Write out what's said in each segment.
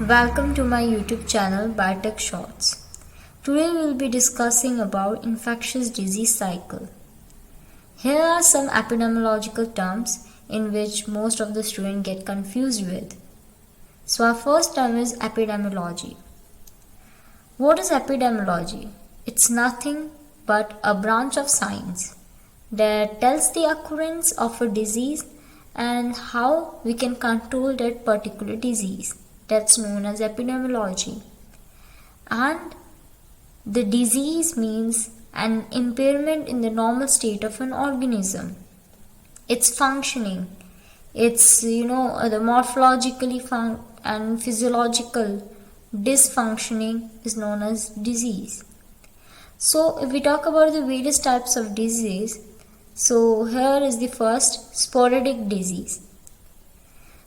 Welcome to my YouTube channel Biotech Shorts. Today we will be discussing about infectious disease cycle. Here are some epidemiological terms in which most of the students get confused with. So our first term is epidemiology. What is epidemiology? It's nothing but a branch of science that tells the occurrence of a disease and how we can control that particular disease. That's known as epidemiology. And the disease means an impairment in the normal state of an organism. It's functioning. It's the morphologically and physiological dysfunctioning is known as disease. So if we talk about the various types of disease, so here is the first, sporadic disease.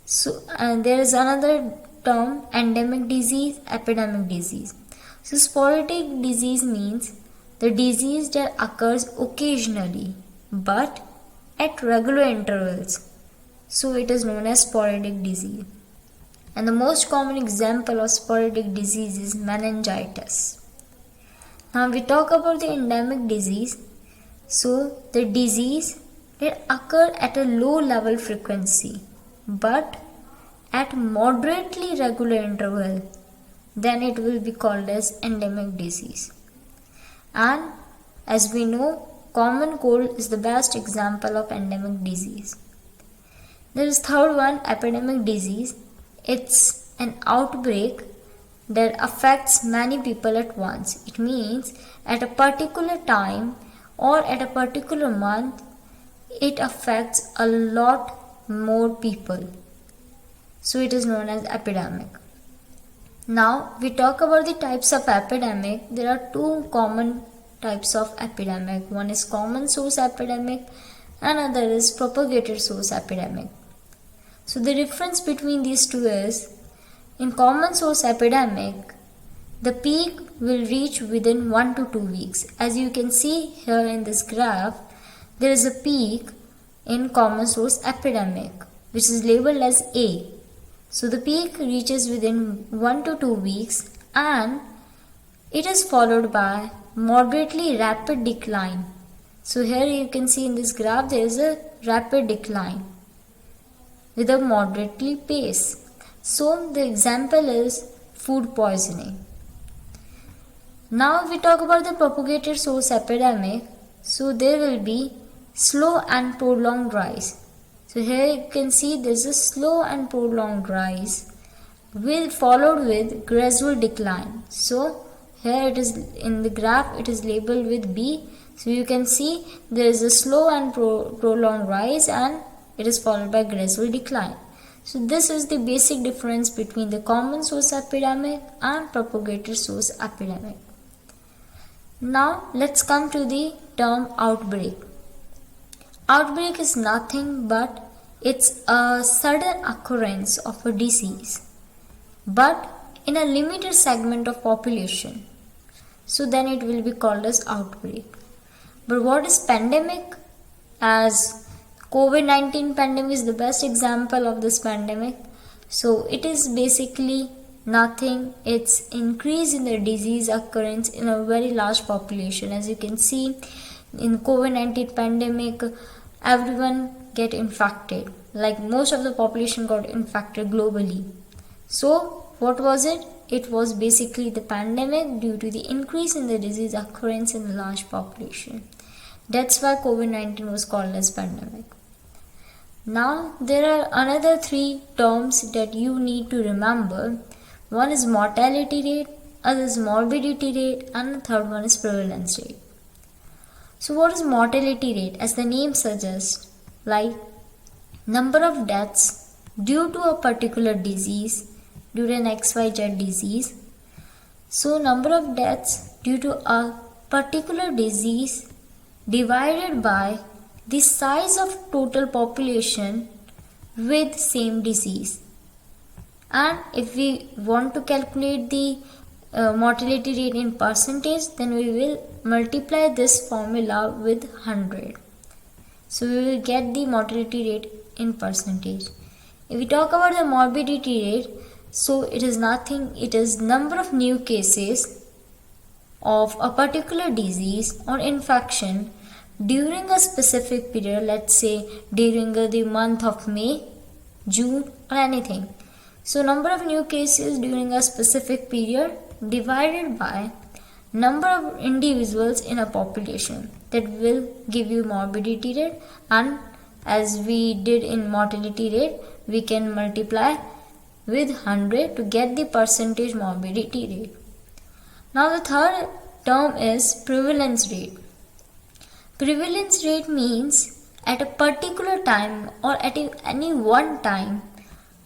So and there is another term, endemic disease, epidemic disease. So sporadic disease means the disease that occurs occasionally but at regular intervals. So it is known as sporadic disease. And the most common example of sporadic disease is meningitis. Now we talk about the endemic disease. So the disease that occur at a low level frequency but at moderately regular interval, then it will be called as endemic disease. And as we know, common cold is the best example of endemic disease. There is third one, epidemic disease. It's an outbreak that affects many people at once. It means at a particular time or at a particular month, it affects a lot more people. So it is known as epidemic. Now we talk about the types of epidemic. There are two common types of epidemic. One is common source epidemic and another is propagated source epidemic. So the difference between these two is, in common source epidemic, the peak will reach within 1 to 2 weeks. As you can see here in this graph, there is a peak in common source epidemic which is labeled as A. So the peak reaches within 1 to 2 weeks and it is followed by moderately rapid decline. So here you can see in this graph there is a rapid decline with a moderately pace. So the example is food poisoning. Now we talk about the propagated source epidemic. So there will be slow and prolonged rise. So here you can see there is a slow and prolonged rise followed with gradual decline. So here it is in the graph, it is labeled with B. So you can see there is a slow and prolonged rise and it is followed by gradual decline. So this is the basic difference between the common source epidemic and propagated source epidemic. Now let's come to the term outbreak. Outbreak is nothing but it's a sudden occurrence of a disease, but in a limited segment of population. So then it will be called as outbreak. But what is pandemic? As COVID-19 pandemic is the best example of this pandemic. So it is basically nothing. It's increase in the disease occurrence in a very large population. As you can see, in COVID-19 pandemic, everyone get infected. Like most of the population got infected globally. So what was it? It was basically the pandemic due to the increase in the disease occurrence in the large population. That's why COVID-19 was called as pandemic. Now there are another three terms that you need to remember. One is mortality rate, other is morbidity rate, and the third one is prevalence rate. So what is mortality rate? As the name suggests, like number of deaths due to a particular disease, due to an XYZ disease. So number of deaths due to a particular disease divided by the size of total population with same disease. And if we want to calculate the mortality rate in percentage, then we will multiply this formula with 100. So we will get the mortality rate in percentage. If we talk about the morbidity rate, So it is nothing, it is number of new cases of a particular disease or infection during a specific period, let's say during the month of May, June or anything. So number of new cases during a specific period divided by number of individuals in a population, that will give you morbidity rate, and as we did in mortality rate, we can multiply with 100 to get the percentage morbidity rate. Now the third term is prevalence rate. Prevalence rate means at a particular time or at any one time,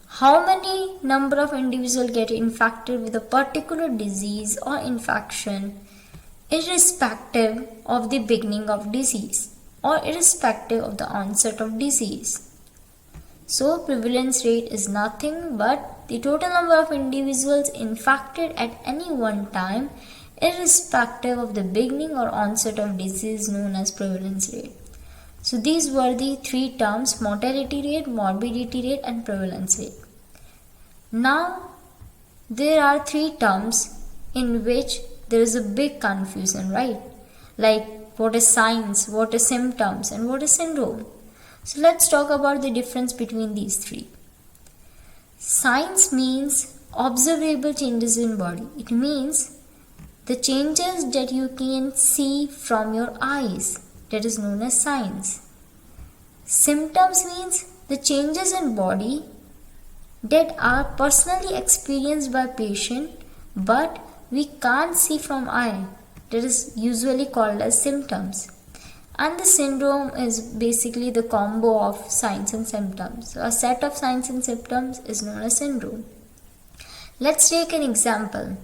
how many number of individuals get infected with a particular disease or infection irrespective of the beginning of disease or irrespective of the onset of disease. So prevalence rate is nothing but the total number of individuals infected at any one time irrespective of the beginning or onset of disease, known as prevalence rate. So these were the three terms: mortality rate, morbidity rate and prevalence rate. Now there are three terms in which there is a big confusion, right? Like what is signs, what is symptoms and what is syndrome. So let's talk about the difference between these three. Signs means observable changes in body. It means the changes that you can see from your eyes, that is known as signs. Symptoms means the changes in body that are personally experienced by patient but we can't see from eye, that is usually called as symptoms. And the syndrome is basically the combo of signs and symptoms. So a set of signs and symptoms is known as syndrome. Let's take an example.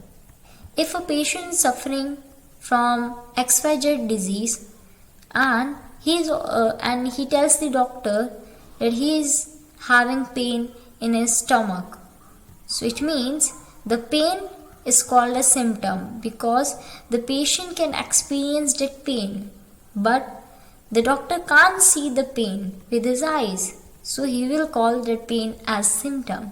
If a patient is suffering from XYZ disease and he tells the doctor that he is having pain in his stomach, so it means the pain is called a symptom because the patient can experience that pain, but the doctor can't see the pain with his eyes, so he will call that pain as symptom.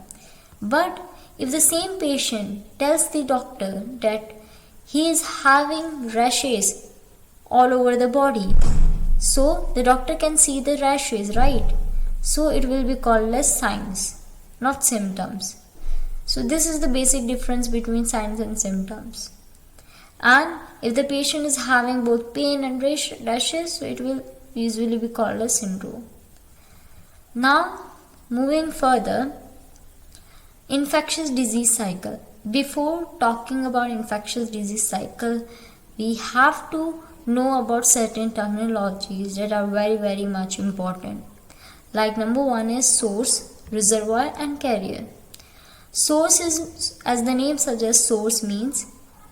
But if the same patient tells the doctor that he is having rashes all over the body, so the doctor can see the rashes, right? So it will be called as signs, not symptoms. So this is the basic difference between signs and symptoms. And if the patient is having both pain and rashes, so it will usually be called a syndrome. Now moving further, infectious disease cycle. Before talking about infectious disease cycle, we have to know about certain terminologies that are very much important. Like number one is source, reservoir and carrier. Source is, as the name suggests, source means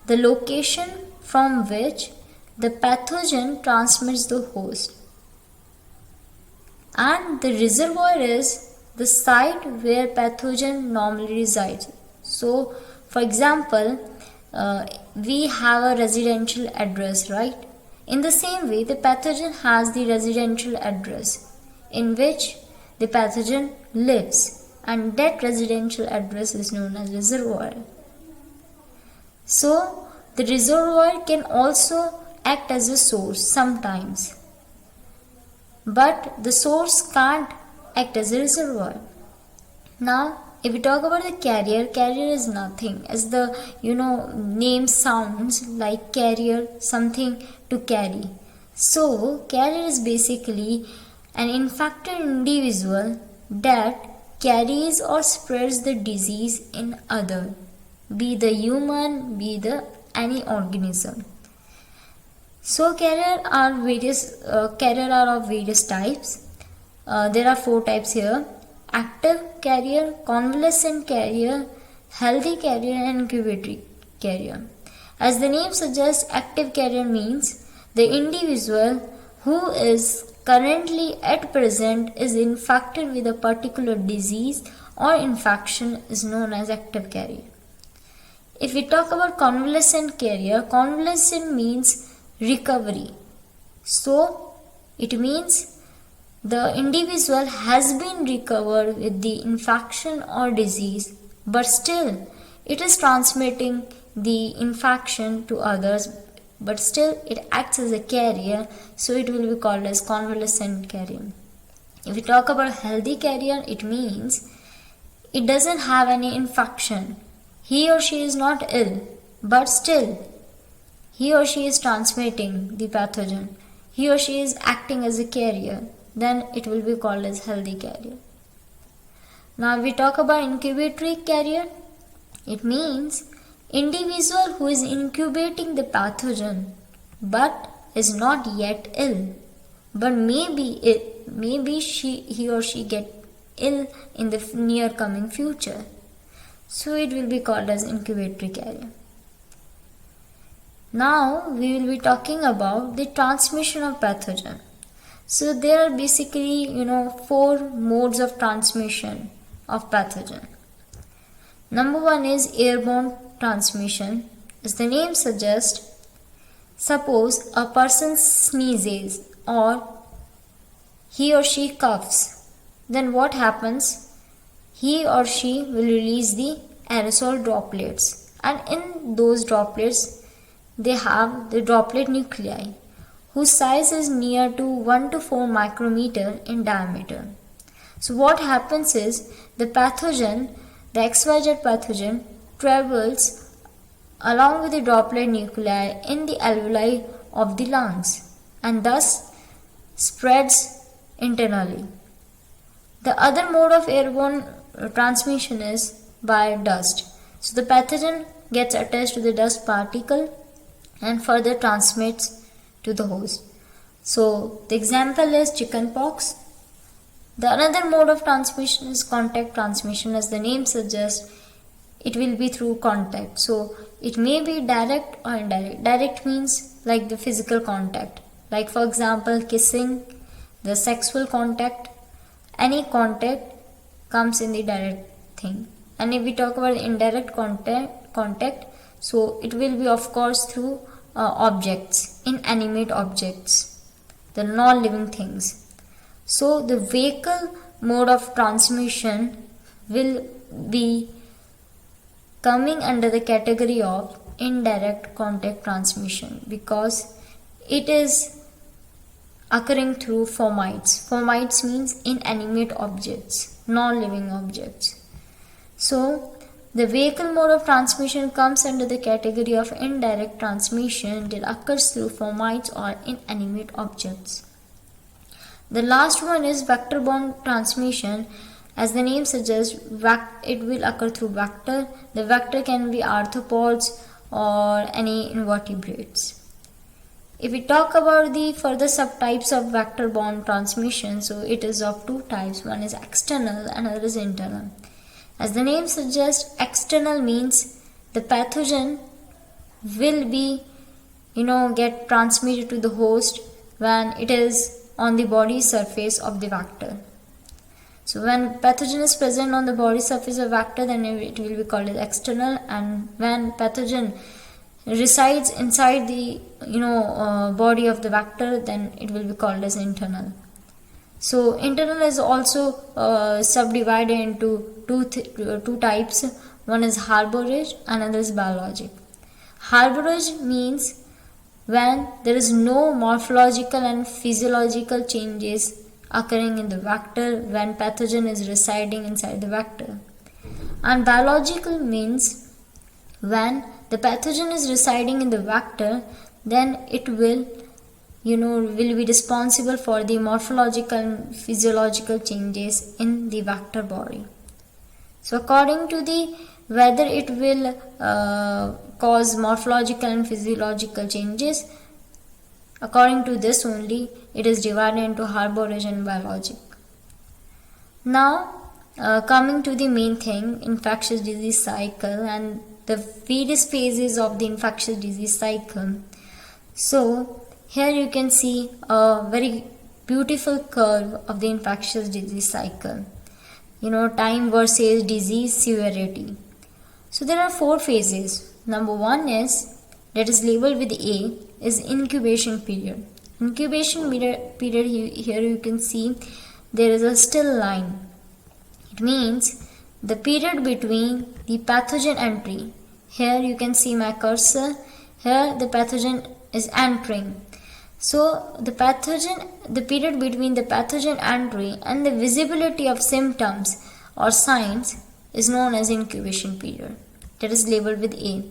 the location from which the pathogen transmits the host. And the reservoir is the site where pathogen normally resides. So for example, we have a residential address, right? In the same way, the pathogen has the residential address in which the pathogen lives, and that residential address is known as reservoir. So the reservoir can also act as a source sometimes, but the source can't act as a reservoir. Now if we talk about the carrier, carrier is nothing, as the name sounds like carrier, something to carry. So carrier is basically an infected individual that carries or spreads the disease in other, be the human, be the any organism. So carrier are of various types. There are 4 types here: active carrier, convalescent carrier, healthy carrier and incubatory carrier. As the name suggests, active carrier means the individual who is currently at present is infected with a particular disease or infection is known as active carrier. If we talk about convalescent carrier, convalescent means recovery. So it means the individual has been recovered with the infection or disease but still it is transmitting the infection to others, but still it acts as a carrier, so it will be called as convalescent carrier. If we talk about healthy carrier, it means it doesn't have any infection. He or she is not ill, but still he or she is transmitting the pathogen. He or she is acting as a carrier. Then it will be called as healthy carrier. Now we talk about incubatory carrier. It means individual who is incubating the pathogen but is not yet ill, but maybe he or she get ill in the near coming future. So it will be called as incubatory carrier. Now we will be talking about the transmission of pathogen. So there are basically 4 modes of transmission of pathogen. Number 1 is airborne transmission. As the name suggests, suppose a person sneezes or he or she coughs, then what happens? He or she will release the aerosol droplets, and in those droplets they have the droplet nuclei whose size is near to 1 to 4 micrometer in diameter. So what happens is the pathogen, the XYZ pathogen, travels along with the droplet nuclei in the alveoli of the lungs and thus spreads internally. The other mode of airborne transmission is by dust. So the pathogen gets attached to the dust particle and further transmits to the host. So the example is chickenpox. The another mode of transmission is contact transmission. As the name suggests, it will be through contact. So it may be direct or indirect. Direct means like the physical contact, like for example kissing, the sexual contact. Any contact comes in the direct thing. And if we talk about the indirect contact, so it will be of course through objects, inanimate objects, the non-living things. So the vehicle mode of transmission will be coming under the category of indirect contact transmission because it is occurring through fomites. Fomites means inanimate objects, non-living objects. So the vehicle mode of transmission comes under the category of indirect transmission that occurs through fomites or inanimate objects. The last one is vector-borne transmission. As the name suggests, it will occur through vector. The vector can be arthropods or any invertebrates. If we talk about the further subtypes of vector-borne transmission, so it is of 2 types. One is external and another is internal. As the name suggests, external means the pathogen will be get transmitted to the host when it is on the body surface of the vector. So when pathogen is present on the body surface of vector, then it will be called as external, and when pathogen resides inside the body of the vector, then it will be called as internal. So internal is also subdivided into two types. One is harborage, another is biologic. Harborage means when there is no morphological and physiological changes occurring in the vector when pathogen is residing inside the vector. And biological means when the pathogen is residing in the vector, then it will be responsible for the morphological and physiological changes in the vector body. So according to the whether it will cause morphological and physiological changes, according to this only it is divided into harborage and biologic. Now coming to the main thing, infectious disease cycle and the various phases of the infectious disease cycle. So here you can see a very beautiful curve of the infectious disease cycle. Time versus disease severity. So there are 4 phases. Number 1 is, that is labeled with A, is incubation period. Incubation period, here you can see there is a still line. It means the period between the pathogen entry. Here you can see my cursor. Here the pathogen is entering. So the period between the pathogen entry and the visibility of symptoms or signs is known as incubation period. That is labeled with A.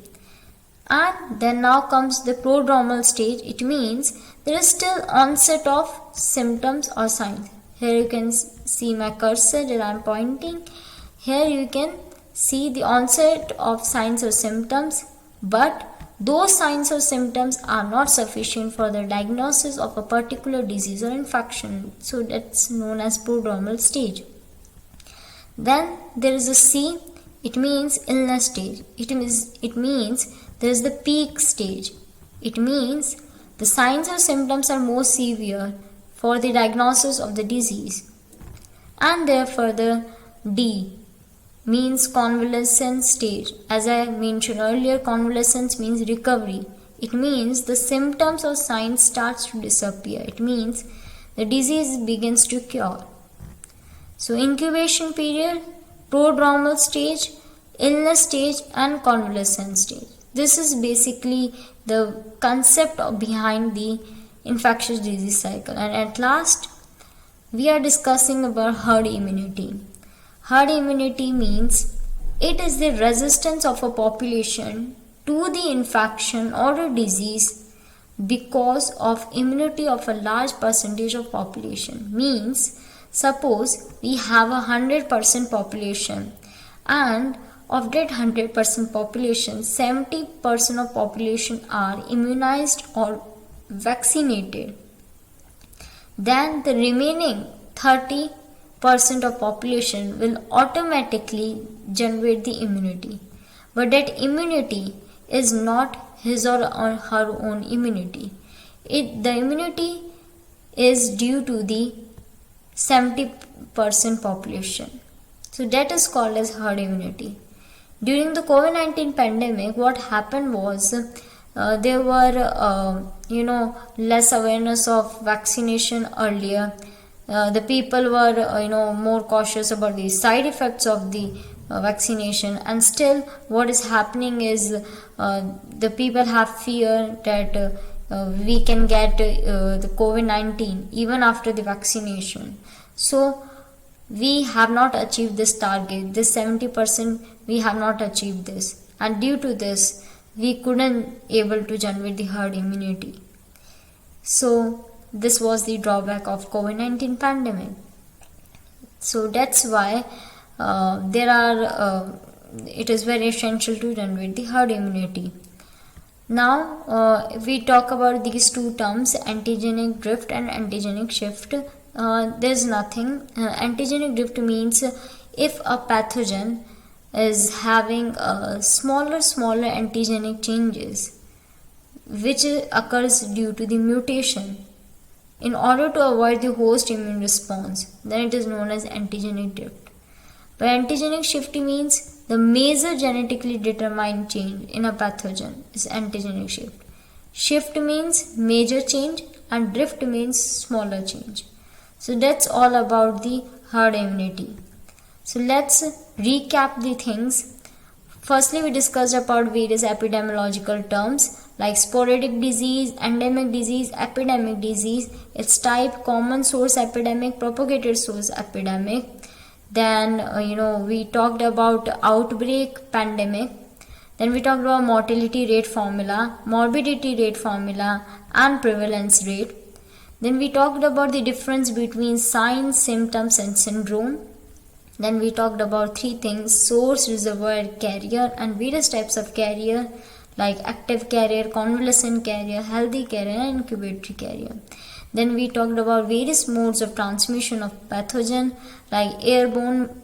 And then now comes the prodromal stage. It means there is still onset of symptoms or signs. Here you can see my cursor that I am pointing. Here you can see the onset of signs or symptoms, but those signs or symptoms are not sufficient for the diagnosis of a particular disease or infection. So that's known as prodromal stage. Then there is a C. It means illness stage. It means there is the peak stage. It means the signs or symptoms are more severe for the diagnosis of the disease. And therefore the D means convalescence stage. As I mentioned earlier, convalescence means recovery. It means the symptoms or signs starts to disappear. It means the disease begins to cure. So incubation period, prodromal stage, illness stage and convalescence stage. This is basically the concept behind the infectious disease cycle. And at last, we are discussing about herd immunity. Herd immunity means it is the resistance of a population to the infection or a disease because of immunity of a large percentage of population. Means, suppose we have 100% population, and of that 100% population, 70% of population are immunized or vaccinated. Then the remaining 30% of population will automatically generate the immunity. But that immunity is not his or her own immunity. The immunity is due to the 70% population. So that is called as herd immunity. During the COVID-19 pandemic, what happened was there were less awareness of vaccination earlier. The people were more cautious about the side effects of the vaccination, and still what is happening is the people have fear that we can get the COVID-19 even after the vaccination. So we have not achieved this target, this 70%, we have not achieved this, and due to this we couldn't able to generate the herd immunity. So this was the drawback of COVID-19 pandemic. So that's why it is very essential to generate the herd immunity. Now if we talk about these two terms, antigenic drift and antigenic shift, there's nothing. Antigenic drift means if a pathogen is having smaller antigenic changes which occurs due to the mutation in order to avoid the host immune response, then it is known as antigenic drift. But antigenic shift means the major genetically determined change in a pathogen is antigenic shift. Shift means major change and drift means smaller change. So that's all about the herd immunity. So let's recap the things. Firstly, we discussed about various epidemiological terms like sporadic disease, endemic disease, epidemic disease, its type, common source epidemic, propagated source epidemic. Then we talked about outbreak, pandemic. Then we talked about mortality rate formula, morbidity rate formula and prevalence rate. Then we talked about the difference between signs, symptoms and syndrome. Then we talked about three things: source, reservoir, carrier, and various types of carrier like active carrier, convalescent carrier, healthy carrier and incubatory carrier. Then we talked about various modes of transmission of pathogen like airborne,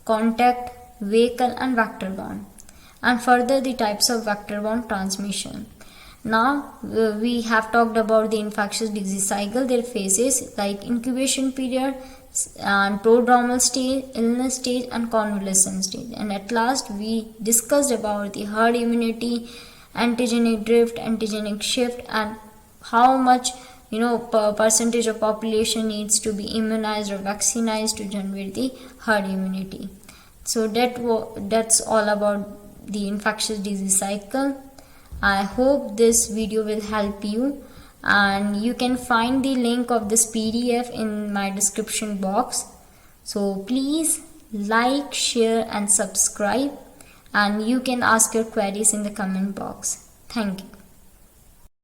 contact, vehicle and vector-borne, and further the types of vector-borne transmission. Now we have talked about the infectious disease cycle, their phases like incubation period and prodromal stage, illness stage and convalescent stage. And at last we discussed about the herd immunity, antigenic drift, antigenic shift, and how much percentage of population needs to be immunized or vaccinated to generate the herd immunity. So that's all about the infectious disease cycle. I hope this video will help you, and you can find the link of this PDF in my description box. So please like, share and subscribe, and you can ask your queries in the comment box. Thank you.